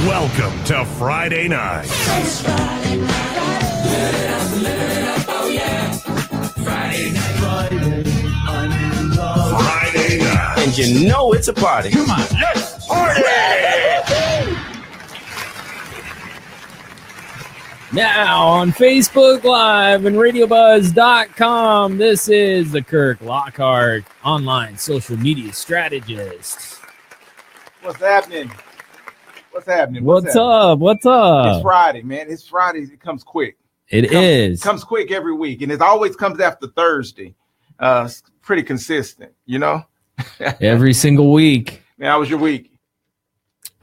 Welcome to Friday night. It's Friday night. Oh yeah. Friday night. Friday night. And you know it's a party. Come on. Yes. Party! Now on Facebook Live and RadioBuzz.com, this is the Kirk Lockhart online social media strategist. What's happening? What's happening? What's up? It's Friday, man. It's Friday. It comes quick. It comes quick every week, and it always comes after Thursday. It's pretty consistent, you know? Every single week. Man, how was your week?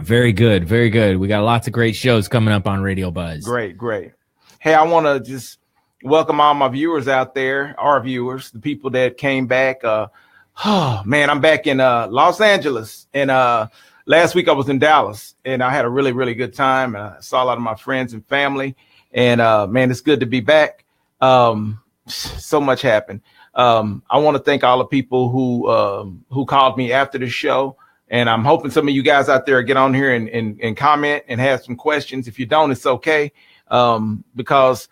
Very good. Very good. We got lots of great shows coming up on Radio Buzz. Great. Hey, I want to just welcome all my viewers out there, our viewers, the people that came back. Man, I'm back in Los Angeles, and last week I was in Dallas, and I had a really, really good time. I saw a lot of my friends and family, and man, it's good to be back. So much happened. I want to thank all the people who called me after the show, and I'm hoping some of you guys out there get on here and comment and have some questions. If you don't, it's okay, because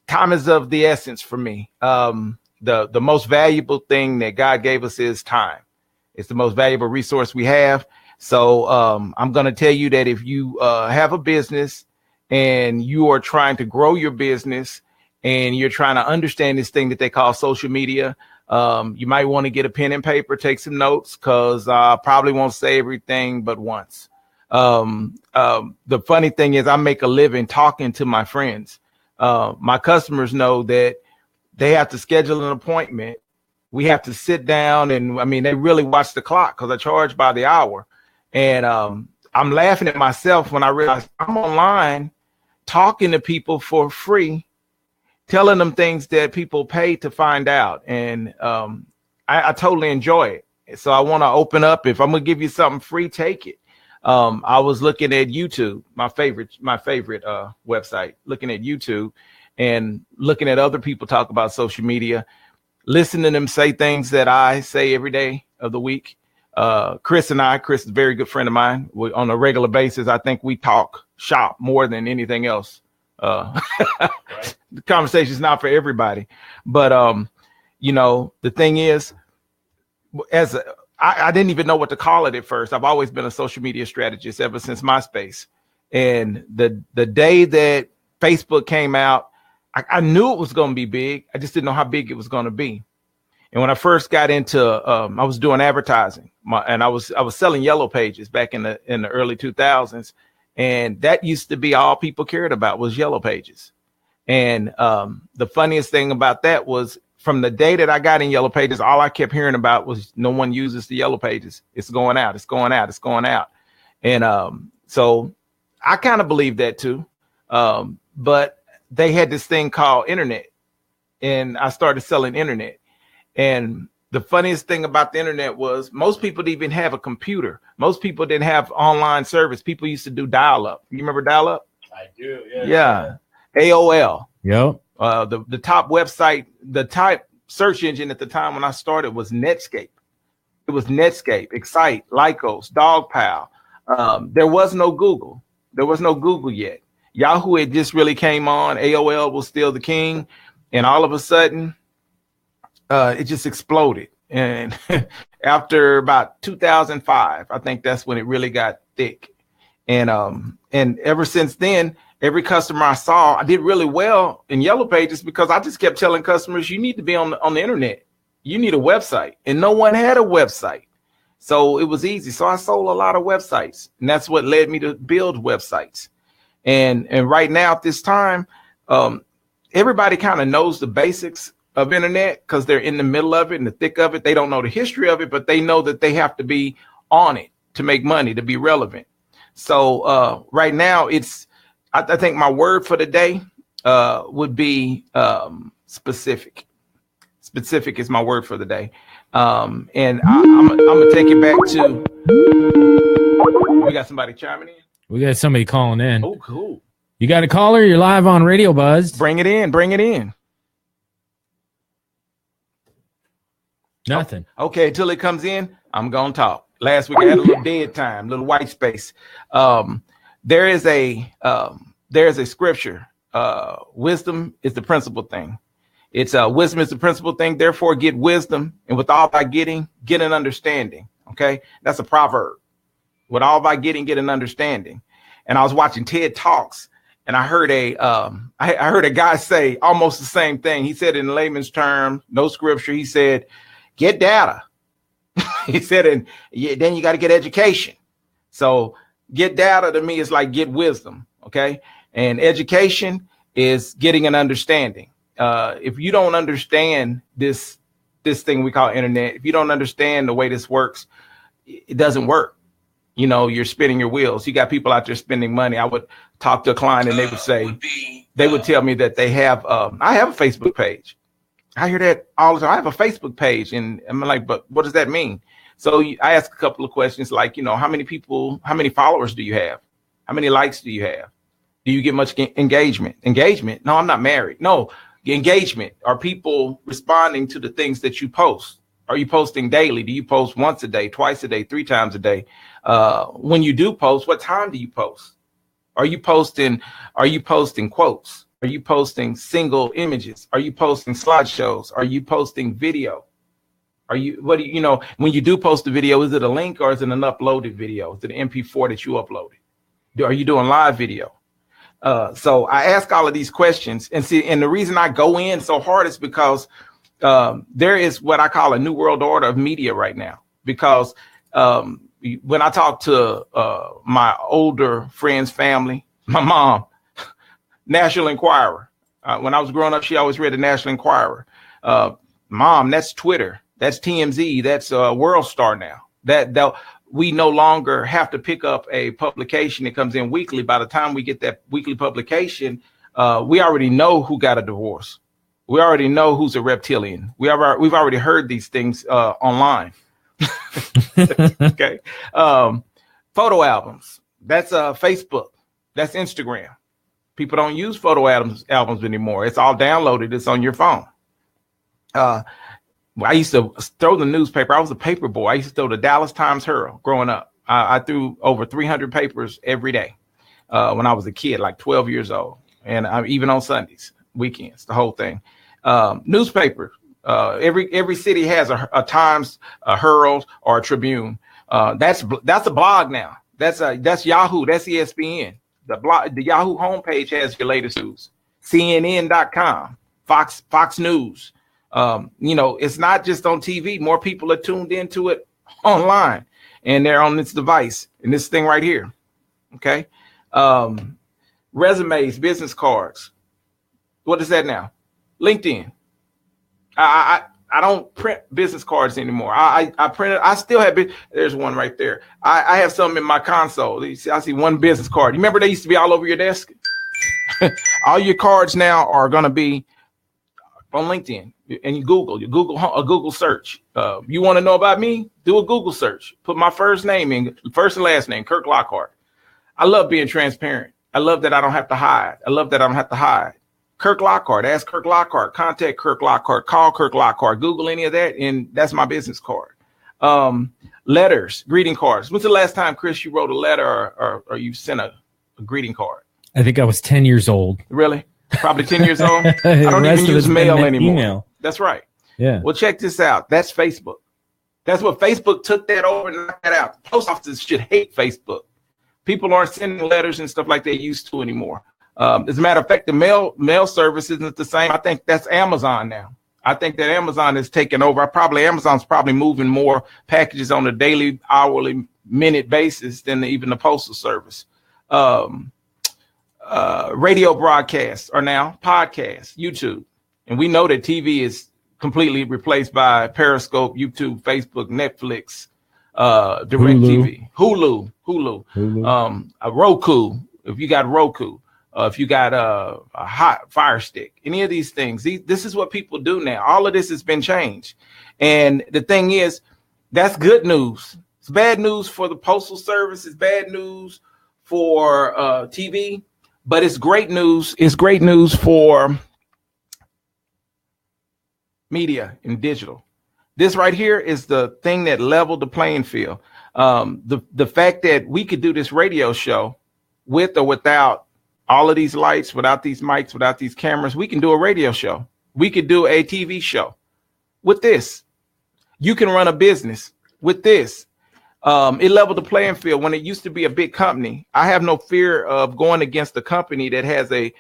time is of the essence for me. The most valuable thing that God gave us is time. It's the most valuable resource we have. So I'm going to tell you that if you have a business and you are trying to grow your business and you're trying to understand this thing that they call social media, you might want to get a pen and paper, take some notes, because I probably won't say everything but once. The funny thing is I make a living talking to my friends. My customers know that they have to schedule an appointment. We have to sit down, and I mean, they really watch the clock because I charge by the hour. And I'm laughing at myself when I realize I'm online talking to people for free, telling them things that people pay to find out. And I totally enjoy it. So I want to open up. If I'm going to give you something free, take it. I was looking at YouTube, my favorite website, looking at YouTube and looking at other people talk about social media, listening to them say things that I say every day of the week. Chris is a very good friend of mine. On a regular basis, I think we talk shop more than anything else. Right. The conversation is not for everybody, but you know, the thing is, I didn't even know what to call it at first. I've always been a social media strategist ever since MySpace. And the day that Facebook came out, I knew it was going to be big. I just didn't know how big it was going to be. And when I first got into, I was doing advertising, and I was selling yellow pages back in the early 2000s, and that used to be all people cared about was yellow pages. And the funniest thing about that was, from the day that I got in yellow pages, all I kept hearing about was no one uses the yellow pages. It's going out. It's going out. It's going out. And so I kind of believe that too. But they had this thing called internet, and I started selling internet. And the funniest thing about the internet was most people didn't even have a computer. Most people didn't have online service. People used to do dial-up. You remember dial-up? I do. Yeah. AOL. Yep. The top website, the type search engine at the time when I started was Netscape. It was Netscape, Excite, Lycos, Dogpile. There was no Google. There was no Google yet. Yahoo had just really came on. AOL was still the king. And all of a sudden, it just exploded. And after about 2005, I think that's when it really got thick. And ever since then, every customer I saw, I did really well in Yellow Pages because I just kept telling customers, you need to be on the internet. You need a website. And no one had a website. So it was easy. So I sold a lot of websites. And that's what led me to build websites. And right now at this time, everybody kind of knows the basics of internet because they're in the middle of it, in the thick of it. They don't know the history of it, but they know that they have to be on it to make money, to be relevant. So right now, I think my word for the day would be specific. Specific is my word for the day. And I'm gonna take it back to. We got somebody chiming in. We got somebody calling in. Oh, cool. You got a caller? You're live on Radio Buzz. Bring it in. Bring it in. Nothing. Okay, until it comes in, I'm gonna talk. Last week I had a little dead time, little white space. There's a scripture. Wisdom is the principal thing. It's wisdom is the principal thing. Therefore, get wisdom, and with all thy getting, get an understanding. Okay, that's a proverb. With all thy getting, get an understanding. And I was watching TED Talks, and I heard I heard a guy say almost the same thing. He said in layman's terms, no scripture. He said, get data. He said, and then you got to get education. So get data to me is like get wisdom. Okay, and education is getting an understanding. If you don't understand this thing we call internet, if you don't understand the way this works, it doesn't work. You know, you're spinning your wheels. You got people out there spending money. I would talk to a client and they would say, they would tell me that they have, I have a Facebook page. I hear that all the time. I have a Facebook page, and I'm like, but what does that mean? So I ask a couple of questions like, you know, how many followers do you have? How many likes do you have? Do you get much engagement? Engagement? No, I'm not married. No, engagement. Are people responding to the things that you post? Are you posting daily? Do you post once a day, twice a day, 3 times a day? When you do post, what time do you post? Are you posting quotes? Are you posting single images? Are you posting slideshows? Are you posting video? When you do post a video, is it a link or is it an uploaded video? Is it an MP4 that you uploaded? Are you doing live video? So I ask all of these questions, and the reason I go in so hard is because there is what I call a new world order of media right now. Because when I talk to my older friends, family, my mom, National Enquirer. When I was growing up, she always read the National Enquirer. Mom, that's Twitter. That's TMZ. That's World Star now. That we no longer have to pick up a publication that comes in weekly. By the time we get that weekly publication, we already know who got a divorce. We already know who's a reptilian. We've already heard these things online. Okay. Photo albums. That's Facebook. That's Instagram. People don't use photo albums anymore. It's all downloaded. It's on your phone. I used to throw the newspaper. I was a paper boy. I used to throw the Dallas Times Herald growing up. I threw over 300 papers every day when I was a kid, like 12 years old. And even on Sundays, weekends, the whole thing. Newspaper. Every city has a Times, a Herald, or a Tribune. That's a blog now. That's Yahoo. That's ESPN. The Yahoo homepage has your latest news. CNN.com, Fox News. It's not just on TV. More people are tuned into it online, and they're on this device and this thing right here. Okay. Resumes, business cards. What is that now? LinkedIn. I don't print business cards anymore. I printed. I still have. There's one right there. I have some in my console. I see one business card. You remember they used to be all over your desk? All your cards now are going to be on LinkedIn. And you Google a Google search. You want to know about me? Do a Google search. Put my first name in, first and last name, Kirk Lockhart. I love being transparent. I love that I don't have to hide. Kirk Lockhart. Ask Kirk Lockhart. Contact Kirk Lockhart. Call Kirk Lockhart. Google any of that, and that's my business card. Letters, greeting cards. When's the last time, Chris, you wrote a letter or you sent a greeting card? I think I was 10 years old. Really? Probably 10 years old? I don't even use mail anymore. Email. That's right. Yeah. Well, check this out. That's Facebook. That's what Facebook took that over and knocked that out. Post offices should hate Facebook. People aren't sending letters and stuff like they used to anymore. As a matter of fact, the mail service isn't the same. I think that's Amazon now. I think that Amazon is taking over. Amazon's probably moving more packages on a daily, hourly, minute basis than even the postal service. Radio broadcasts are now podcasts, YouTube. And we know that TV is completely replaced by Periscope, YouTube, Facebook, Netflix, DirecTV, Hulu, Roku, if you got Roku. If you got a hot Fire Stick, any of these things, this is what people do now. All of this has been changed. And the thing is, that's good news. It's bad news for the Postal Service. It's bad news for TV, but it's great news. It's great news for media and digital. This right here is the thing that leveled the playing field. The fact that we could do this radio show with or without all of these lights, without these mics, without these cameras, we can do a radio show. We could do a TV show with this. You can run a business with this. It leveled the playing field. When it used to be a big company, I have no fear of going against a company that has a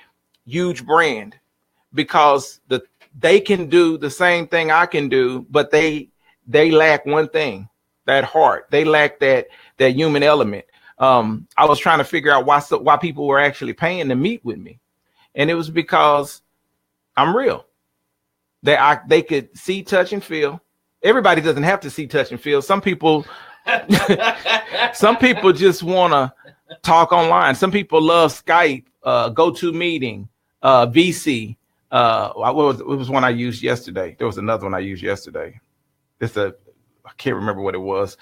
huge brand, because they can do the same thing I can do, but they lack one thing, that heart. They lack that human element. I was trying to figure out why people were actually paying to meet with me, and it was because I'm real. They could see, touch, and feel. Everybody doesn't have to see, touch, and feel. Some people just want to talk online. Some people love Skype, GoToMeeting, VC. What was one I used yesterday? There was another one I used yesterday. I can't remember what it was.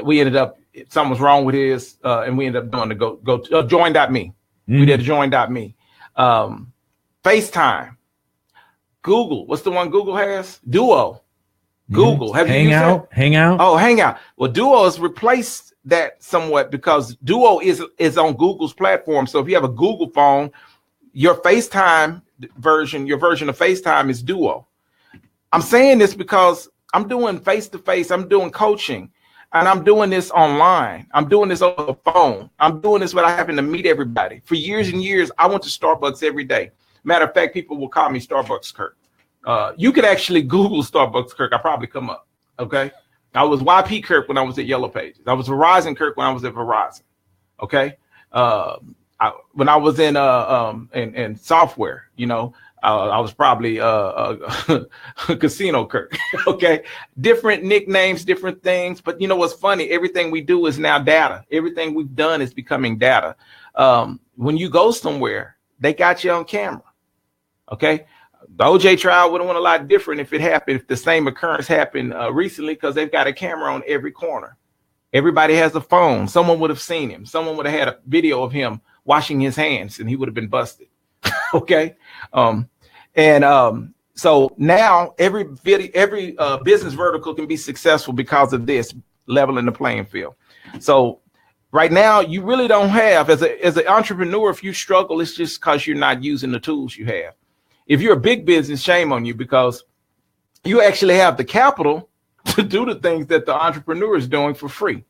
We ended up, something was wrong with his, and we ended up doing the join.me. We did a join.me. FaceTime. Google. What's the one Google has? Duo. Google. Have you used that? Hangout. Oh, Hangout. Well, Duo has replaced that somewhat, because Duo is on Google's platform. So if you have a Google phone, your FaceTime version, your version of FaceTime is Duo. I'm saying this because I'm doing face-to-face. I'm doing coaching, and I'm doing this online. I'm doing this over the phone. I'm doing this without having to meet everybody. For years and years, I went to Starbucks every day. Matter of fact, people will call me Starbucks Kirk. You could actually Google Starbucks Kirk. I probably come up. Okay. I was YP Kirk when I was at Yellow Pages. I was Verizon Kirk when I was at Verizon. Okay. When I was in software, I was probably Casino Kirk. Okay. Different nicknames, different things. But you know what's funny? Everything we do is now data. Everything we've done is becoming data. When you go somewhere, they got you on camera. Okay. The OJ trial would have went a lot different if the same occurrence happened recently, because they've got a camera on every corner. Everybody has a phone. Someone would have seen him. Someone would have had a video of him washing his hands, and he would have been busted. Okay. So now every business vertical can be successful because of this leveling the playing field. So right now, you really don't have, as an entrepreneur, if you struggle, it's just because you're not using the tools you have. If you're a big business, shame on you, because you actually have the capital to do the things that the entrepreneur is doing for free.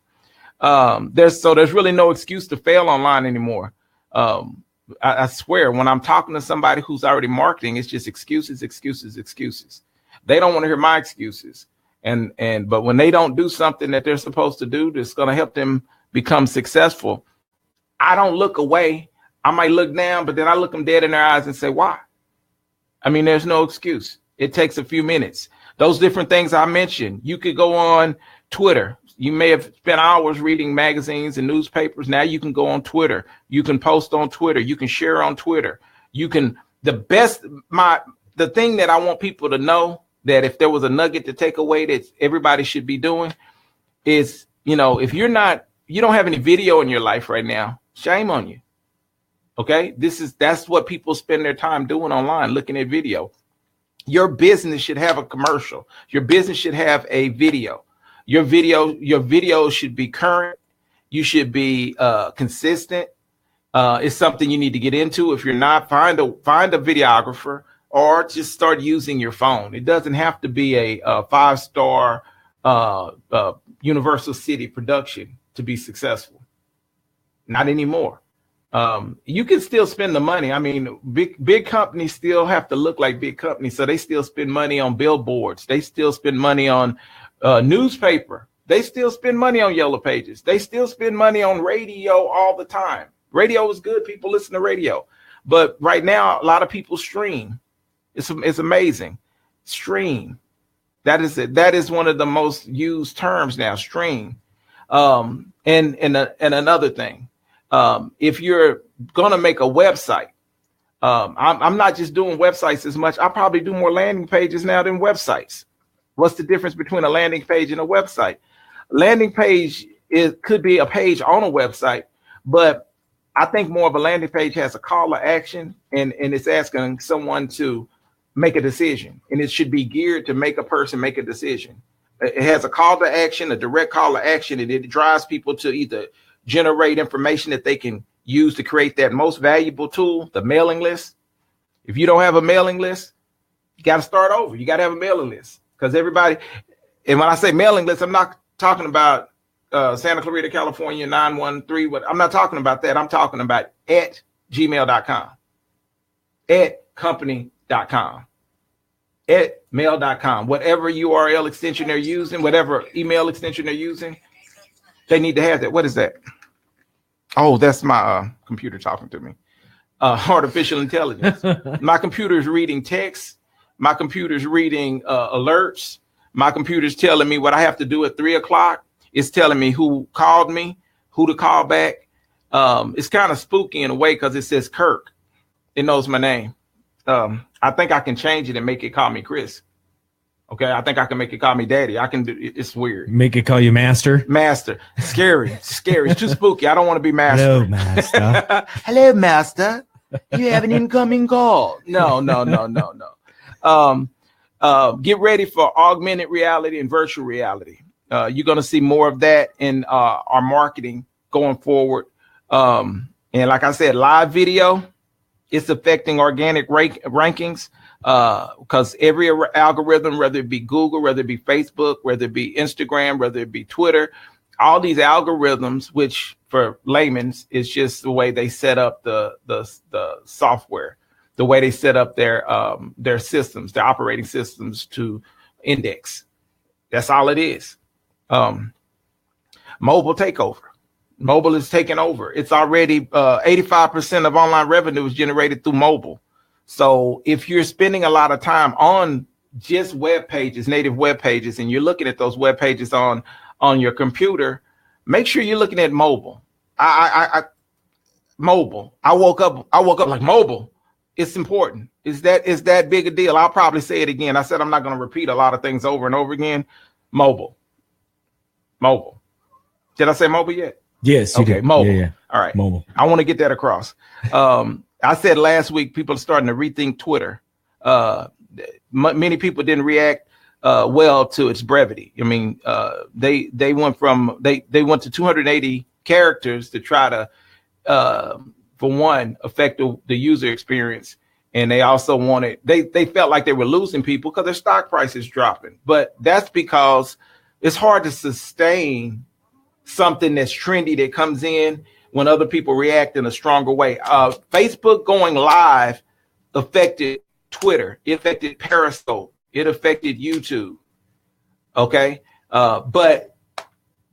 There's really no excuse to fail online anymore. I swear, when I'm talking to somebody who's already marketing, it's just excuses, excuses, excuses. They don't want to hear my excuses. But when they don't do something that they're supposed to do that's going to help them become successful, I don't look away. I might look down, but then I look them dead in their eyes and say, why? I mean, there's no excuse. It takes a few minutes. Those different things I mentioned, you could go on Twitter. You may have spent hours reading magazines and newspapers. Now you can go on Twitter. You can post on Twitter. You can share on Twitter. The thing that I want people to know, that if there was a nugget to take away that everybody should be doing, is, if you don't have any video in your life right now, shame on you. Okay. That's what people spend their time doing online, looking at video. Your business should have a commercial. Your business should have a video. Your video should be current. You should be consistent. It's something you need to get into. If you're not, find a videographer, or just start using your phone. It doesn't have to be a 5-star Universal City production to be successful. Not anymore. You can still spend the money. I mean, big companies still have to look like big companies, so they still spend money on billboards. They still spend money on newspaper. They still spend money on Yellow Pages. They still spend money on radio all the time. Radio is good. People listen to radio, but right now a lot of people stream. It's amazing. Stream. That is one of the most used terms now. Stream. And another thing. If you're going to make a website, I'm not just doing websites as much. I probably do more landing pages now than websites. What's the difference between a landing page and a website? Landing page could be a page on a website, but I think more of a landing page has a call to action, and it's asking someone to make a decision, and it should be geared to make a person make a decision. It has a call to action, a direct call to action, and it drives people to either generate information that they can use to create that most valuable tool, the mailing list. If you don't have a mailing list, you got to start over. You got to have a mailing list because everybody. And when I say mailing list, I'm not talking about Santa Clarita, California, 913. What I'm not talking about that. I'm talking about at gmail.com, at company.com, at mail.com, whatever URL extension they're using, whatever email extension they're using, they need to have that. What is that? Oh, that's my computer talking to me. Artificial intelligence. My computer is reading text. My computer is reading alerts. My computer is telling me what I have to do at 3 o'clock. It's telling me who called me, who to call back. It's kind of spooky in a way because it says Kirk. It knows my name. I think I can change it and make it call me Chris. Okay, I think I can make it call me Daddy. I can do it. It's weird. Make it call you Master. Master. Scary. Scary. It's too spooky. I don't want to be Master. Hello, Master. Hello, Master. You have an incoming call. No. Get ready for augmented reality and virtual reality. You're going to see more of that in our marketing going forward. And like I said, live video, it's affecting organic rankings because every algorithm, whether it be Google, whether it be Facebook, whether it be Instagram, whether it be Twitter, all these algorithms, which for layman's is just the way they set up the software, the way they set up their systems, their operating systems to index. That's all it is. Mobile takeover. Mobile is taking over. It's already 85% of online revenue is generated through mobile. So if you're spending a lot of time on just web pages, native web pages, and you're looking at those web pages on your computer, make sure you're looking at mobile. Mobile. I woke up like mobile. It's important. Is that big a deal? I'll probably say it again. I said I'm not going to repeat a lot of things over and over again. Mobile. Did I say mobile yet? Yes. Okay. Did. Mobile. Yeah. All right. Mobile. I want to get that across. I said last week people are starting to rethink Twitter. Many people didn't react well to its brevity. I mean, they went to 280 characters to try to, for one, affect the user experience. And they also wanted, they felt like they were losing people because their stock price is dropping. But that's because it's hard to sustain something that's trendy that comes in when other people react in a stronger way. Facebook going live affected Twitter. It affected Periscope. It affected YouTube. Okay. But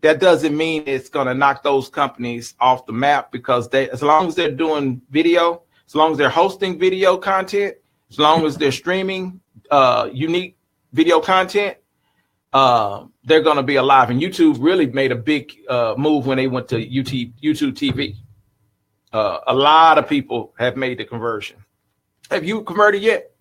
that doesn't mean it's going to knock those companies off the map because as long as they're doing video, as long as they're hosting video content, as long as they're streaming unique video content, they're going to be alive. And YouTube really made a big move when they went to YouTube TV. A lot of people have made the conversion. Have you converted yet?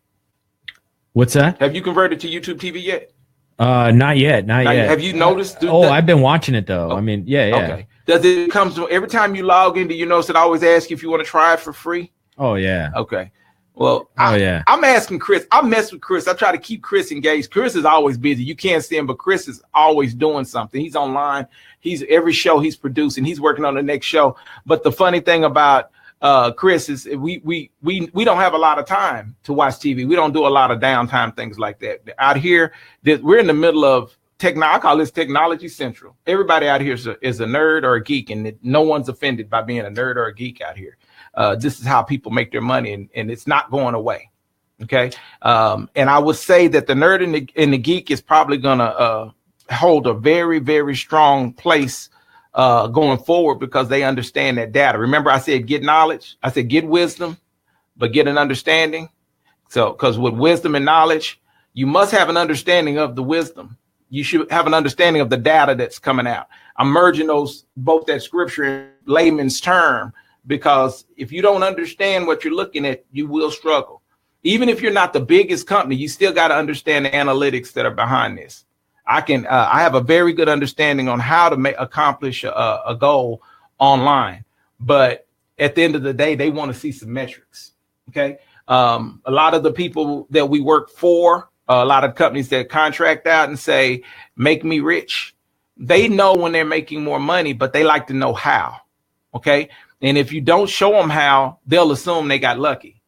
What's that? Have you converted to YouTube TV yet? Not yet. Have you noticed? I've been watching it though. I mean, yeah. Okay. Does it come to every time you log in? Do you notice it always asks you if you want to try it for free? Oh yeah. Okay. Well, yeah. I'm asking Chris. I mess with Chris. I try to keep Chris engaged. Chris is always busy. You can't see him, but Chris is always doing something. He's online. He's every show he's producing. He's working on the next show. But the funny thing about Chris is we don't have a lot of time to watch TV. We don't do a lot of downtime things like that. Out here, we're in the middle of I call this technology central. Everybody out here is a nerd or a geek, and no one's offended by being a nerd or a geek out here. This is how people make their money, and it's not going away. Okay. And I would say that the nerd and the geek is probably going to hold a very, very strong place going forward because they understand that data. Remember, I said get knowledge. I said get wisdom, but get an understanding. So because with wisdom and knowledge, you must have an understanding of the wisdom. You should have an understanding of the data that's coming out. I'm merging both that scripture and layman's term. Because if you don't understand what you're looking at, you will struggle. Even if you're not the biggest company, you still got to understand the analytics that are behind this. I have a very good understanding on how to accomplish a goal online. But at the end of the day, they want to see some metrics. Okay. A lot of the people that we work for, a lot of companies that contract out and say, make me rich. They know when they're making more money, but they like to know how. Okay. And if you don't show them how, they'll assume they got lucky.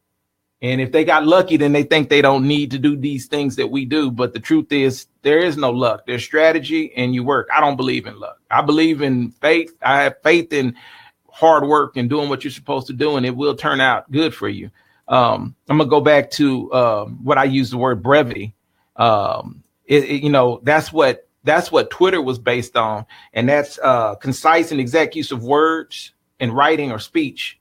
And if they got lucky, then they think they don't need to do these things that we do. But the truth is, there is no luck. There's strategy and you work. I don't believe in luck. I believe in faith. I have faith in hard work and doing what you're supposed to do, and it will turn out good for you. I'm going to go back to what I use the word brevity. That's what Twitter was based on. And that's concise and exact use of words in writing or speech.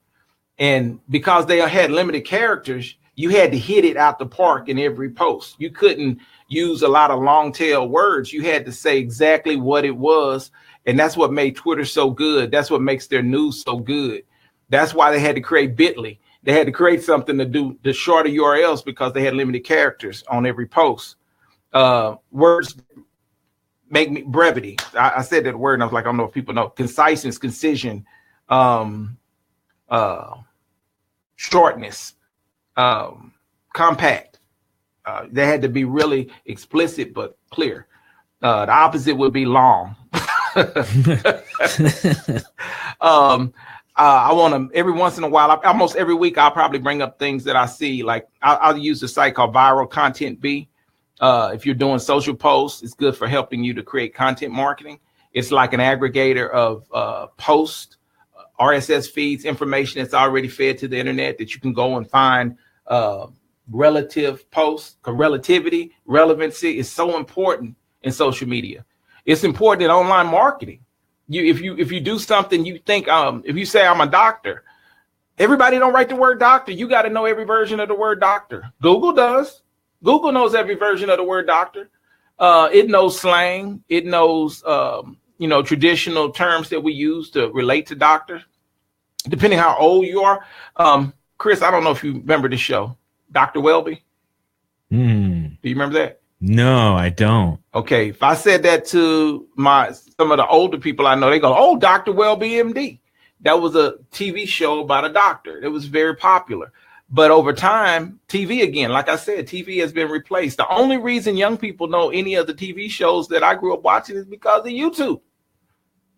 And because they had limited characters, you had to hit it out the park in every post. You couldn't use a lot of long tail words. You had to say exactly what it was. And that's what made Twitter so good. That's what makes their news so good. That's why they had to create Bitly. They had to create something to do the shorter URLs because they had limited characters on every post. Words make me brevity. I said that word and I was like, I don't know if people know. Conciseness, concision, shortness, compact. They had to be really explicit but clear. The opposite would be long. I want to every once in a while, almost every week, I'll probably bring up things that I see. Like I'll use a site called Viral Content B. If you're doing social posts, it's good for helping you to create content marketing. It's like an aggregator of posts, RSS feeds, information that's already fed to the internet that you can go and find relative posts. Relativity, relevancy is so important in social media. It's important in online marketing. If you do something, you think if you say I'm a doctor, everybody don't write the word doctor. You got to know every version of the word doctor. Google does. Google knows every version of the word doctor. It knows slang. It knows traditional terms that we use to relate to doctors. Depending how old you are, Chris, I don't know if you remember the show, Dr. Welby. Do you remember that? No, I don't. Okay, if I said that to some of the older people I know, they go, "Oh, Dr. Welby, MD." That was a TV show about a doctor. It was very popular. But over time, TV again, like I said, TV has been replaced. The only reason young people know any of the TV shows that I grew up watching is because of YouTube,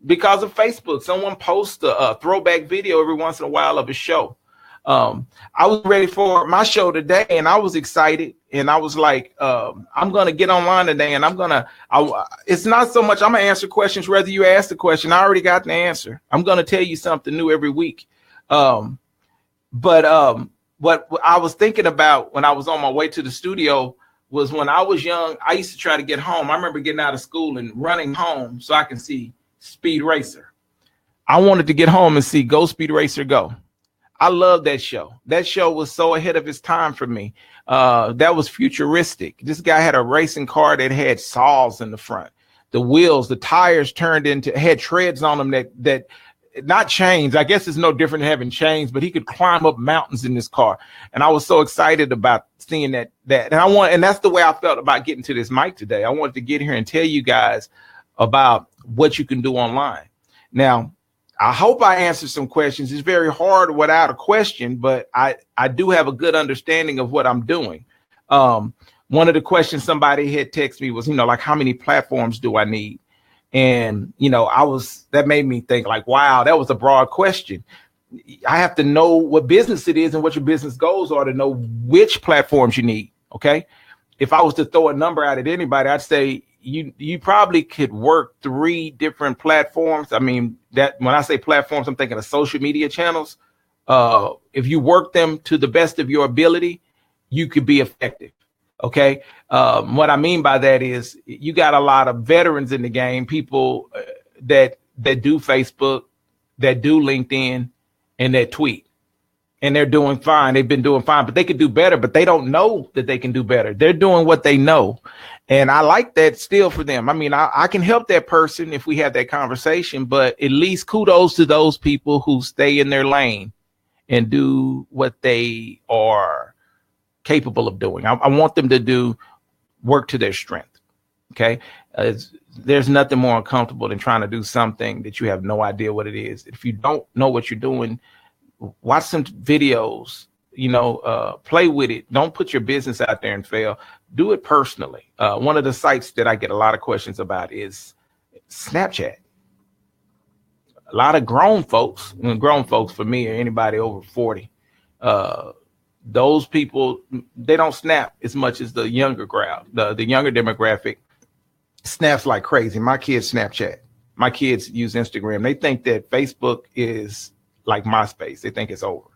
because of Facebook. Someone posts a throwback video every once in a while of a show. I was ready for my show today and I was excited and I was like, I'm going to get online today and it's not so much I'm going to answer questions, whether you ask the question, I already got the answer. I'm going to tell you something new every week. But what I was thinking about when I was on my way to the studio was when I was young, I used to try to get home. I remember getting out of school and running home so I can see Speed Racer. I wanted to get home and see Go Speed Racer Go. I love that show. That show was so ahead of its time for me. That was futuristic. This guy had a racing car that had saws in the front. The wheels, the tires had treads on them that not chains. I guess it's no different than having chains, but he could climb up mountains in this car. And I was so excited about seeing that. And that's the way I felt about getting to this mic today. I wanted to get here and tell you guys about what you can do online. Now, I hope I answered some questions. It's very hard without a question, but I do have a good understanding of what I'm doing. One of the questions somebody had texted me was, like, how many platforms do I need? And, that made me think like, wow, that was a broad question. I have to know what business it is and what your business goals are to know which platforms you need. Okay. If I was to throw a number out at anybody, I'd say you probably could work 3 different platforms. I mean, that when I say platforms, I'm thinking of social media channels. If you work them to the best of your ability, you could be effective. Okay. What I mean by that is you got a lot of veterans in the game, people that do Facebook, that do LinkedIn, and that tweet. And they're doing fine. They've been doing fine, but they could do better, but they don't know that they can do better. They're doing what they know. And I like that still for them. I mean, I can help that person if we have that conversation, but at least kudos to those people who stay in their lane and do what they are capable of doing. I want them to do work to their strength. Okay. There's nothing more uncomfortable than trying to do something that you have no idea what it is. If you don't know what you're doing, watch some videos, play with it. Don't put your business out there and fail. Do it personally. One of the sites that I get a lot of questions about is Snapchat. a lot of grown folks for me or anybody over 40, those people, they don't snap as much as the younger crowd. The younger demographic snaps like crazy. My kids Snapchat. My kids use Instagram. They think that Facebook is like MySpace. They think it's over.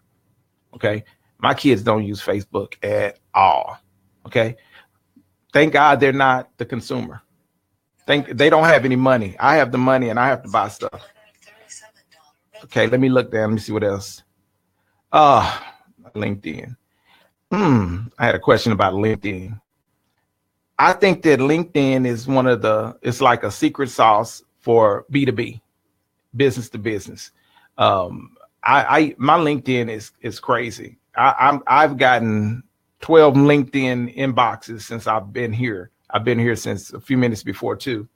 Okay. My kids don't use Facebook at all. Okay. Thank God they're not the consumer. They don't have any money. I have the money and I have to buy stuff. Okay. Let me look down. Let me see what else. LinkedIn. I had a question about LinkedIn. I think that LinkedIn is it's like a secret sauce for B2B, business to business. My LinkedIn is crazy. I've gotten 12 LinkedIn inboxes since I've been here. I've been here since a few minutes before too.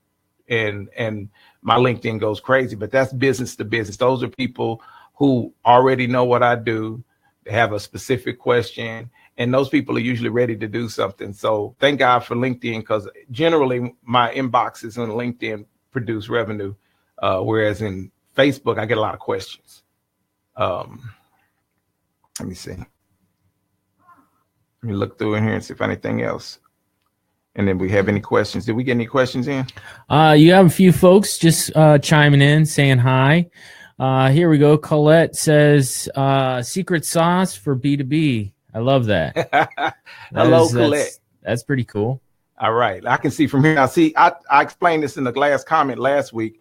And my LinkedIn goes crazy, but that's business to business. Those are people who already know what I do. They have a specific question, and those people are usually ready to do something. So thank God for LinkedIn, because generally my inboxes on LinkedIn produce revenue, whereas in Facebook, I get a lot of questions. Let me see. Let me look through in here and see if anything else. And then we have any questions. Did we get any questions in? You have a few folks just chiming in, saying hi. Here we go. Colette says, secret sauce for B2B. I love that. Hello, Colette. That's pretty cool. All right. I can see from here. Now, see, I explained this in the last comment last week.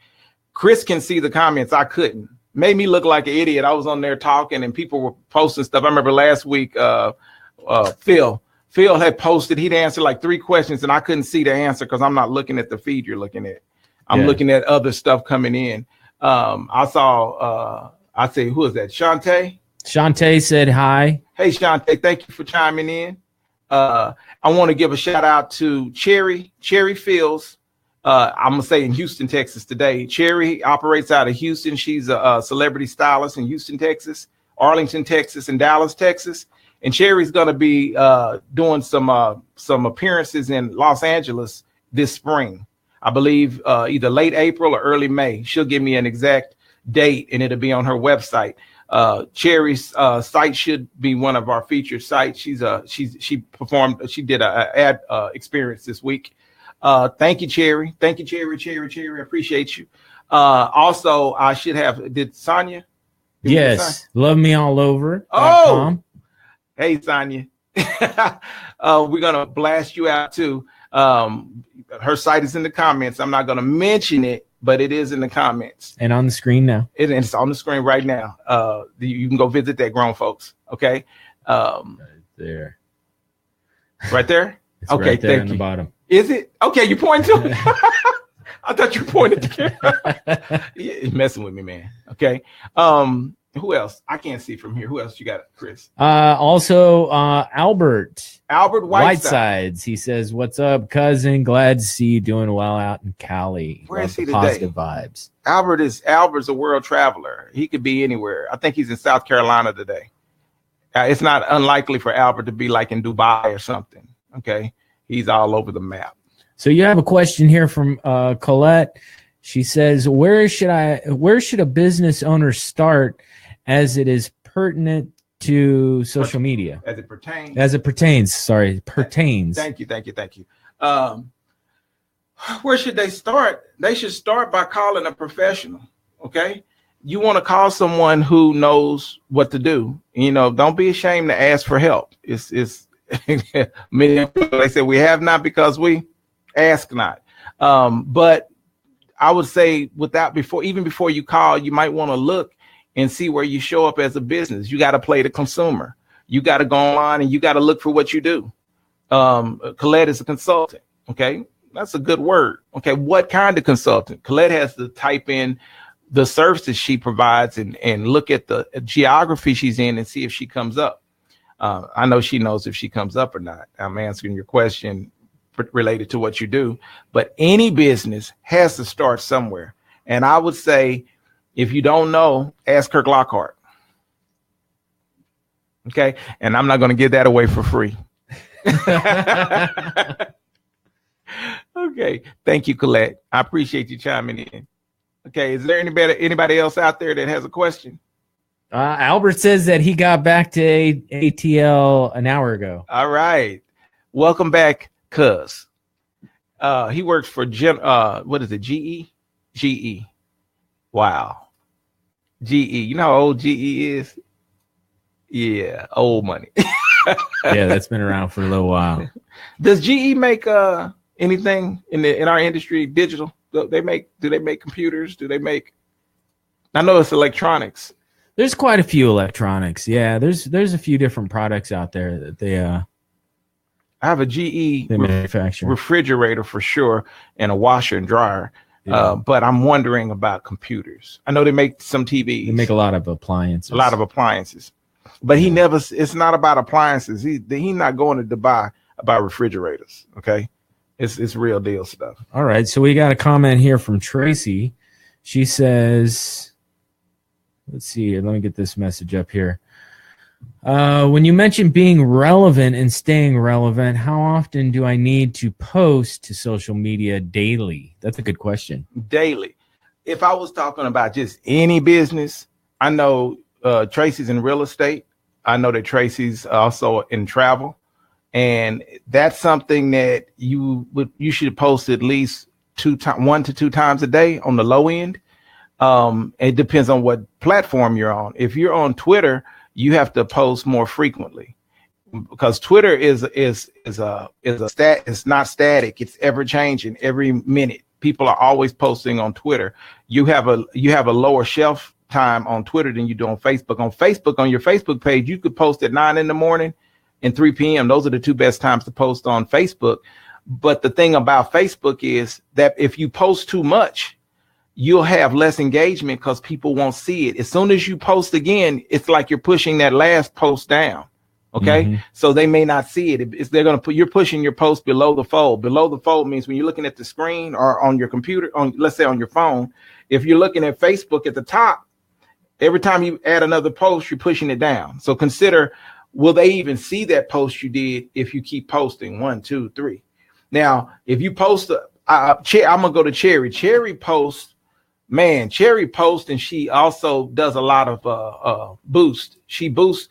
Chris can see the comments. I couldn't. Made me look like an idiot. I was on there talking and people were posting stuff. I remember last week, Phil had posted, he'd answered like 3 questions and I couldn't see the answer because I'm not looking at the feed you're looking at. I'm looking at other stuff coming in. I saw, I say, who is that? Shantae? Shantae said hi. Hey, Shantae, thank you for chiming in. I want to give a shout out to Cherry Fields. I'm going to say in Houston, Texas today. Cherry operates out of Houston. She's a celebrity stylist in Houston, Texas, Arlington, Texas, and Dallas, Texas. And Cherry's going to be doing some appearances in Los Angeles this spring. I believe either late April or early May. She'll give me an exact date and it'll be on her website. Cherry's site should be one of our featured sites. She did a ad experience this week. Thank you, Cherry. Thank you, Cherry. I appreciate you. Also, I should have, did Sonia? Yes. Love Me All Over. Oh, hey, Sonia. We're going to blast you out too. Her site is in the comments. I'm not going to mention it, but it is in the comments. And on the screen now. It's on the screen right now. You can go visit that, grown folks. Okay. Right there. Right there? It's okay, right there thank in you. the bottom. Is it? Okay, you point to it. I thought you pointed to the camera. You're messing with me, man. Okay. Who else? I can't see from here. Who else you got, Chris? Also, Albert Whitesides. He says, "What's up, cousin? Glad to see you doing well out in Cali. Where is he today? Positive vibes." Albert's a world traveler. He could be anywhere. I think he's in South Carolina today. It's not unlikely for Albert to be like in Dubai or something. Okay, he's all over the map. So you have a question here from Colette. She says, where should a business owner start as it is pertinent to social media? As it pertains. Thank you. Where should they start? They should start by calling a professional. Okay. You want to call someone who knows what to do. You know, don't be ashamed to ask for help. It's many people, they say we have not because we ask not. But I would say even before you call, you might want to look and see where you show up as a business. You got to play the consumer. You got to go online and you got to look for what you do. Colette is a consultant. Okay. That's a good word. Okay. What kind of consultant? Colette has to type in the services she provides and look at the geography she's in and see if she comes up. I know she knows if she comes up or not. I'm answering your question related to what you do, but any business has to start somewhere. And I would say, if you don't know, ask Kirk Lockhart. Okay. And I'm not going to give that away for free. Okay. Thank you, Colette. I appreciate you chiming in. Okay, is there anybody else out there that has a question? Albert says that he got back to ATL an hour ago. All right. Welcome back, cuz. He works for what is it, GE? GE. Wow. GE. You know how old GE is? Yeah, old money. Yeah, that's been around for a little while. Does GE make anything in our industry digital? Do they make computers? I know it's electronics. There's quite a few electronics. Yeah, there's a few different products out there that they I have a GE manufacture. Refrigerator for sure, and a washer and dryer. Yeah. But I'm wondering about computers. I know they make some TVs. They make a lot of appliances. But it's not about appliances. He's not going to Dubai about refrigerators. Okay. It's real deal stuff. All right. So we got a comment here from Tracy. She says, let's see. Let me get this message up here. When you mention being relevant and staying relevant, how often do I need to post to social media daily? That's a good question. Daily. If I was talking about just any business, I know Tracy's in real estate. I know that Tracy's also in travel. And that's something that you should post at least 1 to 2 times a day on the low end. It depends on what platform you're on. If you're on Twitter, you have to post more frequently, because Twitter is it's not static. It's ever changing every minute. People are always posting on Twitter. You have a lower shelf time on Twitter than you do on Facebook. On your Facebook page, you could post at 9 a.m. and 3 p.m. Those are the 2 best times to post on Facebook. But the thing about Facebook is that if you post too much, you'll have less engagement because people won't see it. As soon as you post again, it's like you're pushing that last post down. Okay. Mm-hmm. So they may not see it. You're pushing your post below the fold. Below the fold means when you're looking at the screen or on your computer, let's say on your phone, if you're looking at Facebook at the top, every time you add another post, you're pushing it down. So consider, will they even see that post you did if you keep posting 1, 2, 3? Now, if you post, I'm going to go to Cherry. Cherry posts, and she also does a lot of boost. She boosts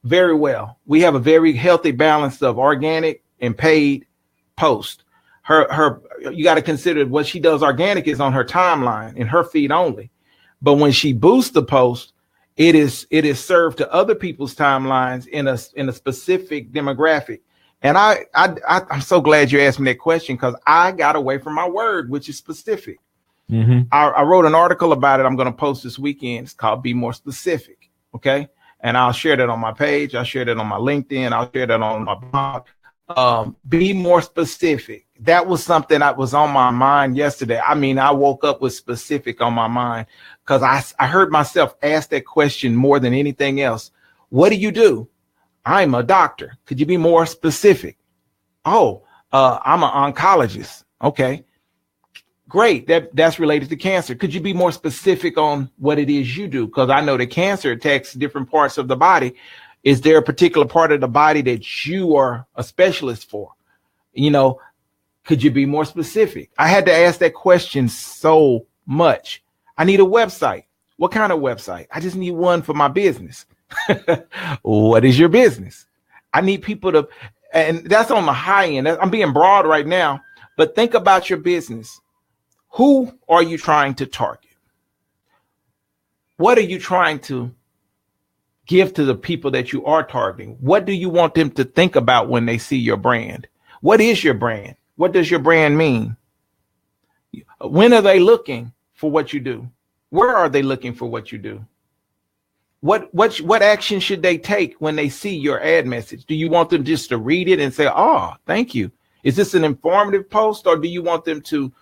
very well. We have a very healthy balance of organic and paid post. You got to consider what she does organic is on her timeline and her feed only. But when she boosts the post, it is served to other people's timelines in a specific demographic. And I'm so glad you asked me that question, because I got away from my word, which is specific. Mm-hmm. I wrote an article about it. I'm going to post this weekend. It's called Be More Specific. Okay. And I'll share that on my page. I'll share that on my LinkedIn. I'll share that on my blog. Be more specific. That was something that was on my mind yesterday. I mean, I woke up with specific on my mind because I heard myself ask that question more than anything else. What do you do? I'm a doctor. Could you be more specific? Oh, I'm an oncologist. Okay. Great. That's related to cancer. Could you be more specific on what it is you do? Because I know that cancer attacks different parts of the body. Is there a particular part of the body that you are a specialist for? Could you be more specific? I had to ask that question so much. I need a website. What kind of website? I just need one for my business. What is your business? I need people to, and that's on the high end. I'm being broad right now, but think about your business. Who are you trying to target? What are you trying to give to the people that you are targeting? What do you want them to think about when they see your brand? What is your brand? What does your brand mean? When are they looking for what you do? Where are they looking for what you do? What action should they take when they see your ad message? Do you want them just to read it and say, "Oh, thank you"? Is this an informative post, or do you want them to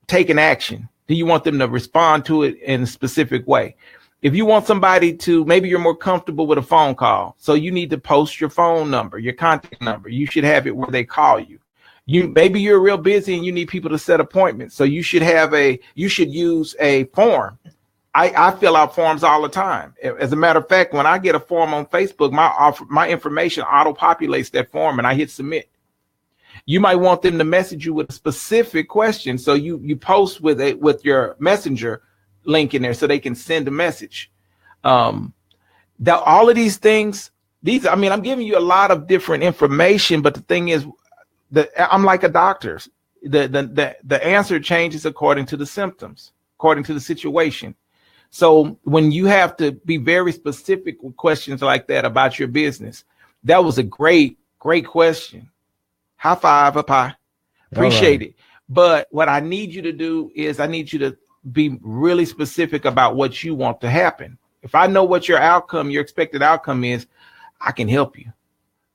take an action? Do you want them to respond to it in a specific way? If you want somebody to, maybe you're more comfortable with a phone call, so you need to post your phone number, your contact number. You should have it where they call you. Maybe you're real busy and you need people to set appointments, so you should use a form. I fill out forms all the time. As a matter of fact, when I get a form on Facebook, my information auto-populates that form and I hit submit. You might want them to message you with a specific question. So you post with your messenger link in there so they can send a message. That all of these things, I'm giving you a lot of different information, but the thing is that I'm like a doctor. The answer changes according to the symptoms, according to the situation. So when you have to be very specific with questions like that about your business, that was a great question. High five up high. Appreciate it. But what I need you to do is I need you to be really specific about what you want to happen. If I know what your expected outcome is, I can help you.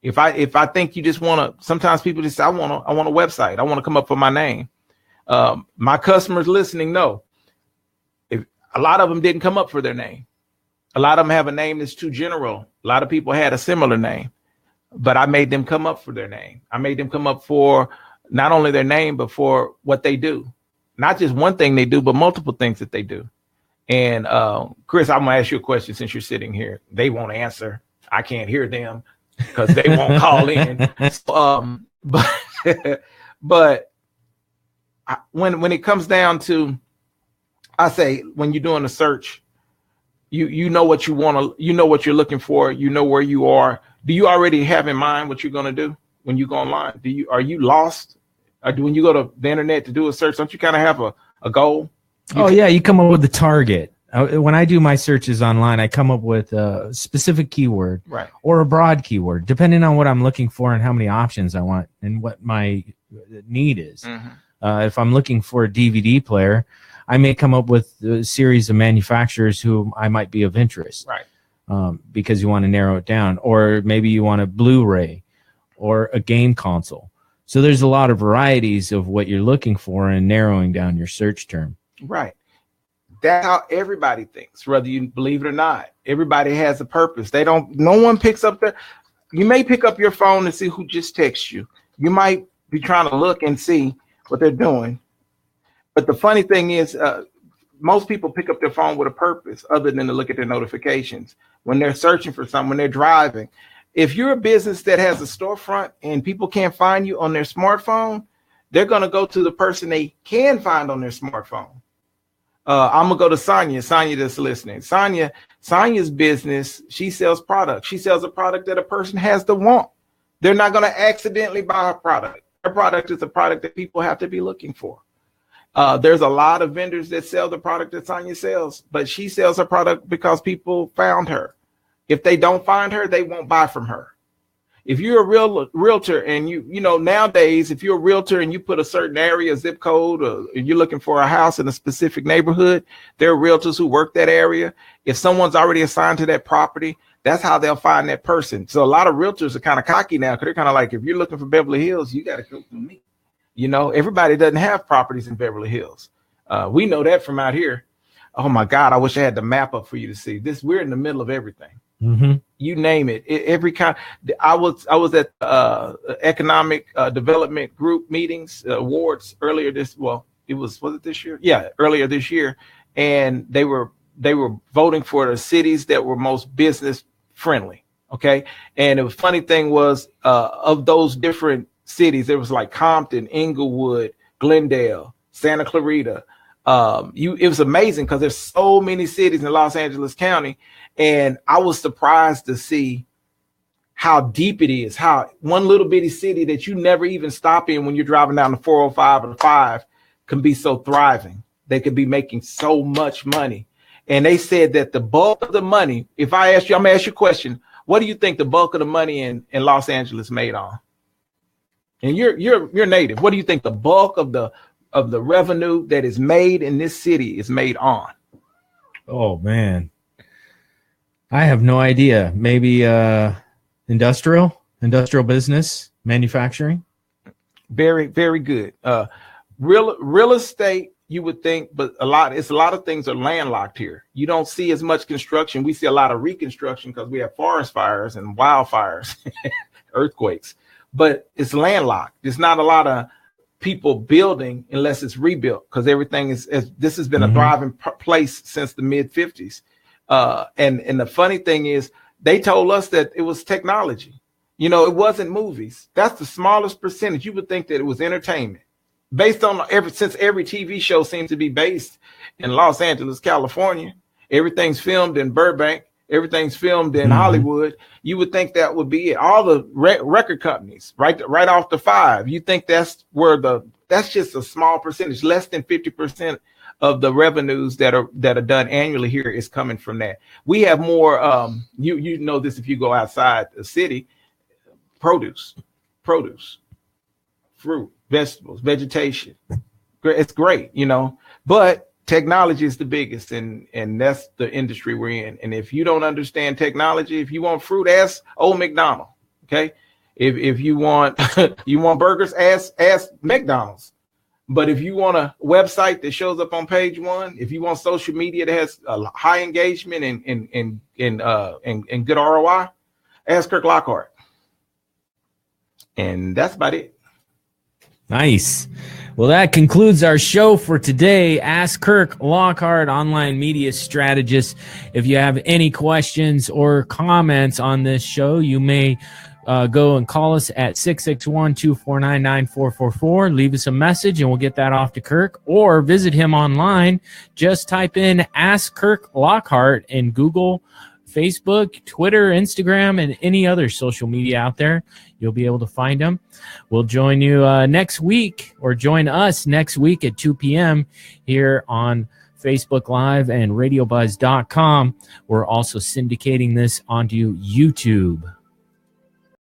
If I think you just want to, sometimes people just say, I want a website. I want to come up with my name. My customers listening know. If a lot of them didn't come up for their name. A lot of them have a name that's too general. A lot of people had a similar name, but I made them come up for their name. I made them come up for not only their name, but for what they do. Not just one thing they do, but multiple things that they do. And Chris, I'm gonna ask you a question since you're sitting here. They won't answer. I can't hear them because they won't call in. But when it comes down to, I say when you're doing a search, you know what you want to, you know what you're looking for, you know where you are. Do you already have in mind what you're gonna do when you go online? Are you lost? Or when you go to the internet to do a search, don't you kind of have a goal? You come up with the target. When I do my searches online, I come up with a specific keyword, right, or a broad keyword, depending on what I'm looking for and how many options I want and what my need is. Mm-hmm. If I'm looking for a DVD player, I may come up with a series of manufacturers who I might be of interest, right? Because you want to narrow it down, or maybe you want a Blu-ray or a game console. So there's a lot of varieties of what you're looking for and narrowing down your search term. Right. That's how everybody thinks, whether you believe it or not. Everybody has a purpose. No one picks up you may pick up your phone and see who just texts you. You might be trying to look and see what they're doing. But the funny thing is, most people pick up their phone with a purpose other than to look at their notifications when they're searching for something, when they're driving. If you're a business that has a storefront and people can't find you on their smartphone, they're going to go to the person they can find on their smartphone. I'm going to go to Sonia that's listening. Sonia's business, she sells products. She sells a product that a person has to want. They're not going to accidentally buy a product. Her product is a product that people have to be looking for. There's a lot of vendors that sell the product that Sonia sells, but she sells her product because people found her. If they don't find her, they won't buy from her. If you're a realtor and you know, nowadays, if you're a realtor and you put a certain area, zip code, or you're looking for a house in a specific neighborhood, there are realtors who work that area. If someone's already assigned to that property, that's how they'll find that person. So a lot of realtors are kind of cocky now because they're kind of like, if you're looking for Beverly Hills, you got to go through me. You know, everybody doesn't have properties in Beverly Hills. We know that from out here. Oh my God, I wish I had the map up for you to see this. We're in the middle of everything. Mm-hmm. You name it. Every kind. I was at economic development group meetings, awards earlier was it this year? Yeah, earlier this year, and they were voting for the cities that were most business friendly. Okay, and the funny thing was, of those different cities, there was like Compton, Inglewood, Glendale, Santa Clarita. It was amazing because there's so many cities in Los Angeles County. And I was surprised to see how deep it is, how one little bitty city that you never even stop in when you're driving down the 405 or the 5 can be so thriving. They could be making so much money. And they said that the bulk of the money, if I ask you, I'm going to ask you a question. What do you think the bulk of the money in Los Angeles made on? And you're native. What do you think the bulk of the revenue that is made in this city is made on? Oh, man. I have no idea. Maybe industrial business, manufacturing. Very, very good. Real estate, you would think, but a lot of things are landlocked here. You don't see as much construction. We see a lot of reconstruction because we have forest fires and wildfires, earthquakes, but it's landlocked. There's not a lot of people building unless it's rebuilt because everything this has been a thriving place since the mid 50s. And the funny thing is they told us that it was technology. You know, it wasn't movies. That's the smallest percentage. You would think that it was entertainment. based on since every TV show seems to be based in Los Angeles, California, everything's filmed in Burbank, everything's filmed in Hollywood. You would think that would be it. All the record companies, right off the 5. You think that's where that's just a small percentage, less than 50% of the revenues that are done annually here is coming from that. We have more. You know this if you go outside the city. Produce, fruit, vegetables, vegetation. It's great, you know. But technology is the biggest, and that's the industry we're in. And if you don't understand technology, if you want fruit, ask old McDonald. Okay, if you want burgers, ask McDonald's. But if you want a website that shows up on page 1, if you want social media that has a high engagement and good ROI, ask Kirk Lockhart. And that's about it. Nice. Well, that concludes our show for today. Ask Kirk Lockhart, online media strategist. If you have any questions or comments on this show, you may go and call us at 661-249-9444. Leave us a message and we'll get that off to Kirk, or visit him online. Just type in Ask Kirk Lockhart in Google, Facebook, Twitter, Instagram, and any other social media out there. You'll be able to find him. We'll join you next week, or join us next week at 2 p.m. here on Facebook Live and RadioBuzz.com. We're also syndicating this onto YouTube.